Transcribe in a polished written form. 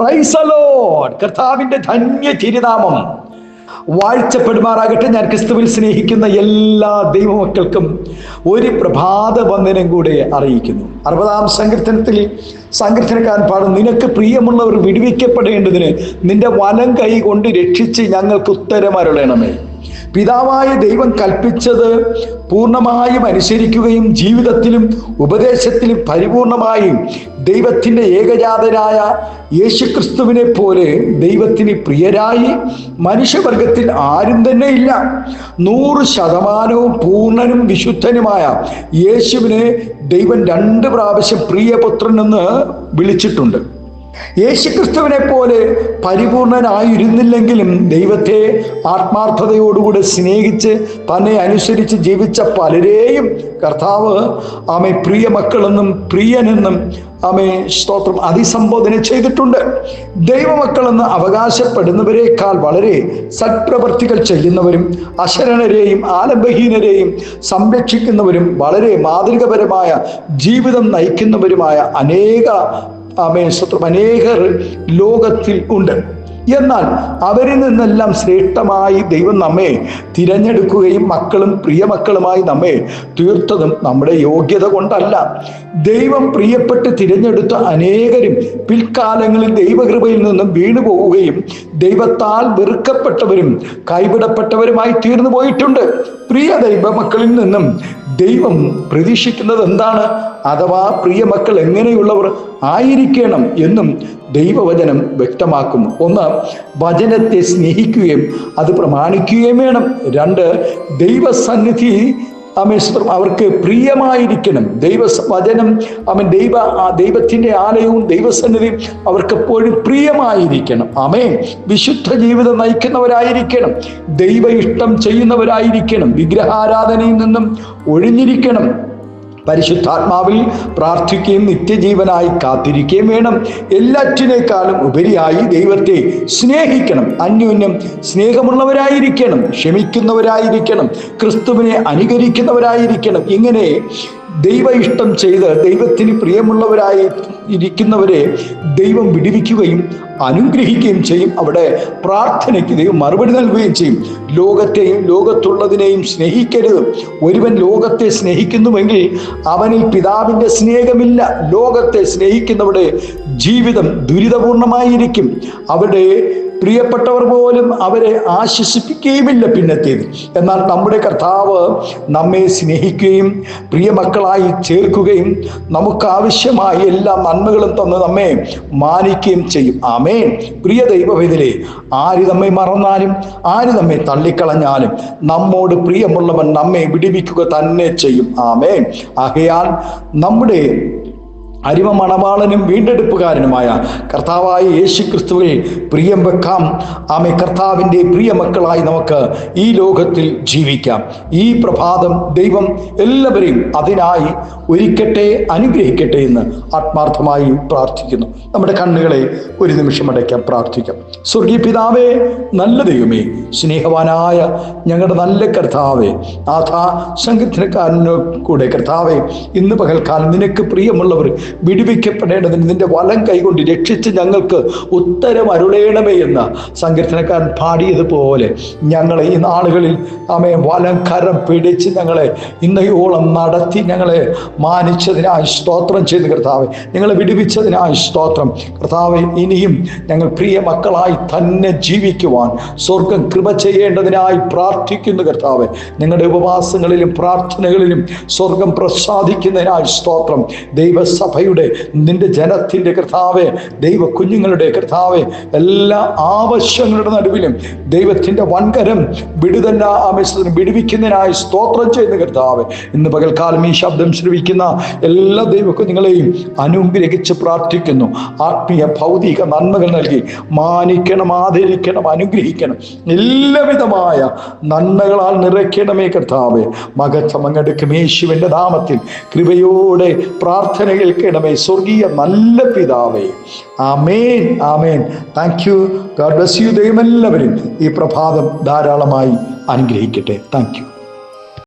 Praise the Lord. കർത്താവിന്റെ ധന്യ തിരുനാമം വാഴ്ചപ്പെടുമാറാകട്ടെ. ഞാൻ ക്രിസ്തുവിൽ സ്നേഹിക്കുന്ന എല്ലാ ദൈവമക്കൾക്കും ഒരു പ്രഭാത വന്ദനം കൂടെ അറിയിക്കുന്നു. 60-ാം സങ്കീർത്തനത്തിൽ സങ്കീർത്തനക്കാരൻ പാടും, നിനക്ക് പ്രിയമുള്ളവർ വിടുവിക്കപ്പെടേണ്ടതിന് നിന്റെ വലം കൈ കൊണ്ട് രക്ഷിച്ച് ഞങ്ങൾക്ക് ഉത്തരമരുളണമേ. പിതാവായ ദൈവം കൽപ്പിച്ചത് പൂർണ്ണമായും അനുസരിക്കുകയും ജീവിതത്തിലും ഉപദേശത്തിലും പരിപൂർണമായും ദൈവത്തിൻ്റെ ഏകജാതനായ യേശുക്രിസ്തുവിനെ പോലെ ദൈവത്തിന് പ്രിയരായി മനുഷ്യവർഗത്തിൽ ആരും തന്നെ ഇല്ല. 100% പൂർണ്ണനും വിശുദ്ധനുമായ യേശുവിനെ ദൈവം 2 പ്രാവശ്യം പ്രിയപുത്രൻ എന്ന് വിളിച്ചിട്ടുണ്ട്. യേശുക്രിസ്തുവിനെ പോലെ പരിപൂർണനായിരുന്നില്ലെങ്കിലും ദൈവത്തെ ആത്മാർത്ഥതയോടുകൂടി സ്നേഹിച്ച് തന്നെ അനുസരിച്ച് ജീവിച്ച പലരെയും കർത്താവ് ആമേ പ്രിയ മക്കളെന്നും പ്രിയനെന്നും ആമേ സ്തോത്രം അതിസംബോധന ചെയ്തിട്ടുണ്ട്. ദൈവമക്കളെന്ന് അവകാശപ്പെടുന്നവരെക്കാൾ വളരെ സത്പ്രവർത്തികൾ ചെയ്യുന്നവരും അശരണരെയും ആലംബഹീനരെയും സംരക്ഷിക്കുന്നവരും വളരെ മാതൃകപരമായ ജീവിതം നയിക്കുന്നവരുമായ അനേകർ ലോകത്തിൽ ഉണ്ട്. എന്നാൽ അവരിൽ നിന്നെല്ലാം ശ്രേഷ്ഠമായി ദൈവം നമ്മെ തിരഞ്ഞെടുക്കുകയും മക്കളും പ്രിയമക്കളുമായി നമ്മെ തീർത്തതും നമ്മുടെ യോഗ്യത കൊണ്ടല്ല. ദൈവം പ്രിയപ്പെട്ട് തിരഞ്ഞെടുത്ത അനേകരും പിൽക്കാലങ്ങളിൽ ദൈവകൃപയിൽ നിന്നും വീണു പോവുകയും ദൈവത്താൽ വെറുക്കപ്പെട്ടവരും കൈവിടപ്പെട്ടവരുമായി തീർന്നു പോയിട്ടുണ്ട്. പ്രിയ ദൈവമക്കളിൽ നിന്നും ദൈവം പ്രതീക്ഷിക്കുന്നത് എന്താണ്, അഥവാ പ്രിയമക്കൾ എങ്ങനെയുള്ളവർ ആയിരിക്കണം എന്നും ദൈവവചനം വ്യക്തമാക്കുന്നു. 1, വചനത്തെ സ്നേഹിക്കുകയും അത് പ്രമാണിക്കുകയും വേണം. 2, ദൈവസന്നിധി അവർക്ക് പ്രിയമായിരിക്കണം. ദൈവവചനം ദൈവത്തിൻ്റെ ആലയവും ദൈവസന്നിധിയും അവർക്ക് എപ്പോഴും പ്രിയമായിരിക്കണം. വിശുദ്ധ ജീവിതം നയിക്കുന്നവരായിരിക്കണം. ദൈവ ഇഷ്ടം ചെയ്യുന്നവരായിരിക്കണം. വിഗ്രഹാരാധനയിൽ നിന്നും ഒഴിഞ്ഞിരിക്കണം. പരിശുദ്ധാത്മാവിൽ പ്രാർത്ഥിക്കുകയും നിത്യജീവനായി കാത്തിരിക്കുകയും വേണം. എല്ലാറ്റിനേക്കാളും ഉപരിയായി ദൈവത്തെ സ്നേഹിക്കണം. അന്യോന്യം സ്നേഹമുള്ളവരായിരിക്കണം. ക്ഷമിക്കുന്നവരായിരിക്കണം. ക്രിസ്തുവിനെ അനുകരിക്കുന്നവരായിരിക്കണം. ഇങ്ങനെ ദൈവ ഇഷ്ടം ചെയ്ത് ദൈവത്തിന് പ്രിയമുള്ളവരായി ഇരിക്കുന്നവരെ ദൈവം വിടുവിക്കുകയും അനുഗ്രഹിക്കുകയും ചെയ്യും. അവിടെ പ്രാർത്ഥനയ്ക്ക് ദൈവം മറുപടി നൽകുകയും ചെയ്യും. ലോകത്തെയും ലോകത്തുള്ളതിനെയും സ്നേഹിക്കരുത്. ഒരുവൻ ലോകത്തെ സ്നേഹിക്കുന്നുവെങ്കിൽ അവനിൽ പിതാവിൻ്റെ സ്നേഹമില്ല. ലോകത്തെ സ്നേഹിക്കുന്നവരുടെ ജീവിതം ദുരിതപൂർണമായിരിക്കും. അവിടെ പ്രിയപ്പെട്ടവർ പോലും അവരെ ആശ്വസിപ്പിക്കുകയുമില്ല പിന്നത്തേത്. എന്നാൽ നമ്മുടെ കർത്താവ് നമ്മെ സ്നേഹിക്കുകയും പ്രിയമക്കളായി ചേർക്കുകയും നമുക്ക് ആവശ്യമായ എല്ലാ നന്മകളും തന്ന് നമ്മെ മാനിക്കുകയും ചെയ്യും. ആമേൻ. പ്രിയ ദൈവവേദനേ, ആര് നമ്മെ മറന്നാലും ആര് നമ്മെ തള്ളിക്കളഞ്ഞാലും നമ്മോട് പ്രിയമുള്ളവൻ നമ്മെ വിടുവിക്കുക തന്നെ ചെയ്യും. ആമേൻ. ആകയാൽ നമ്മുടെ അരിമ മണവാളനും വീണ്ടെടുപ്പുകാരനുമായ കർത്താവായ യേശുക്രിസ്തുവിൽ പ്രിയം വെക്കാം. കർത്താവിൻ്റെ പ്രിയമക്കളായി നമുക്ക് ഈ ലോകത്തിൽ ജീവിക്കാം. ഈ പ്രഭാതം ദൈവം എല്ലാവരെയും അതിനായി ഒരുക്കട്ടെ, അനുഗ്രഹിക്കട്ടെ എന്ന് ആത്മാർത്ഥമായി പ്രാർത്ഥിക്കുന്നു. നമ്മുടെ കണ്ണുകളെ ഒരു നിമിഷം അടയ്ക്കാം, പ്രാർത്ഥിക്കാം. സ്വർഗീയ പിതാവേ, നല്ല ദൈവമേ, സ്നേഹവാനായ ഞങ്ങളുടെ നല്ല കർത്താവേ, സങ്കീർത്തനക്കാരനു കൂടെ കർത്താവേ, ഇന്ന് പകൽക്കാലം നിനക്ക് പ്രിയമുള്ളവർ വിടുവിക്കപ്പെടേണ്ടതിന് നിന്റെ വലം കൈകൊണ്ട് രക്ഷിച്ച് ഞങ്ങൾക്ക് ഉത്തരം അരുളേണമേ എന്ന സങ്കീർത്തനക്കാരൻ പാടിയതുപോലെ ഞങ്ങളെ ഈ നാളുകളിൽ വലം കരം പിടിച്ച് ഞങ്ങളെ ഇന്നയോളം നടത്തി ഞങ്ങളെ മാനിച്ചതിനായി സ്തോത്രം ചെയ്ത് കർത്താവെ, ഞങ്ങളെ വിടുവിച്ചതിനായി സ്തോത്രം കർത്താവെ. ഇനിയും ഞങ്ങൾ പ്രിയ മക്കളായി തന്നെ ജീവിക്കുവാൻ സ്വർഗം കൃപ ചെയ്യേണ്ടതിനായി പ്രാർത്ഥിക്കുന്നു കർത്താവെ. ഞങ്ങളുടെ ഉപവാസങ്ങളിലും പ്രാർത്ഥനകളിലും സ്വർഗം പ്രസാദിക്കുന്നതിനായി സ്തോത്രം. ദൈവസഭയുടെ നിന്റെ ജനത്തിൻ്റെ കർത്താവെ, ദൈവ കുഞ്ഞുങ്ങളുടെ കർത്താവെ, എല്ലാ ആവശ്യങ്ങളുടെ നടുവിലും ദൈവത്തിൻ്റെ വൻകരം വിടുവിക്കുന്നതിനായി സ്തോത്രം ചെയ്യുന്ന കർത്താവെ. ഇന്ന് പകൽക്കാലം ഈ ശബ്ദം ശ്രവിക്കുന്ന എല്ലാ ദൈവ കുഞ്ഞുങ്ങളെയും അനുഗ്രഹിച്ച് പ്രാർത്ഥിക്കുന്നു. ആത്മീയ ഭൗതിക നന്മകൾ നൽകി മാനിക്കണം, ആദരിക്കണം, അനുഗ്രഹിക്കണം. എല്ലാവിധമായ നന്മകളാൽ നിറയ്ക്കണമേ കർത്താവെ. മഹത്വം അങ്ങെടുക്കും യേശുവിൻ്റെ നാമത്തിൽ കൃപയോടെ പ്രാർത്ഥന കേൾക്കണമേ സ്വർഗീയ നല്ല പിതാവേ. ആമേൻ, ആമേൻ. Thank you. God bless you. ദൈവം എല്ലാവരും ഈ പ്രഭാതം ധാരാളമായി അനുഗ്രഹിക്കട്ടെ. Thank U.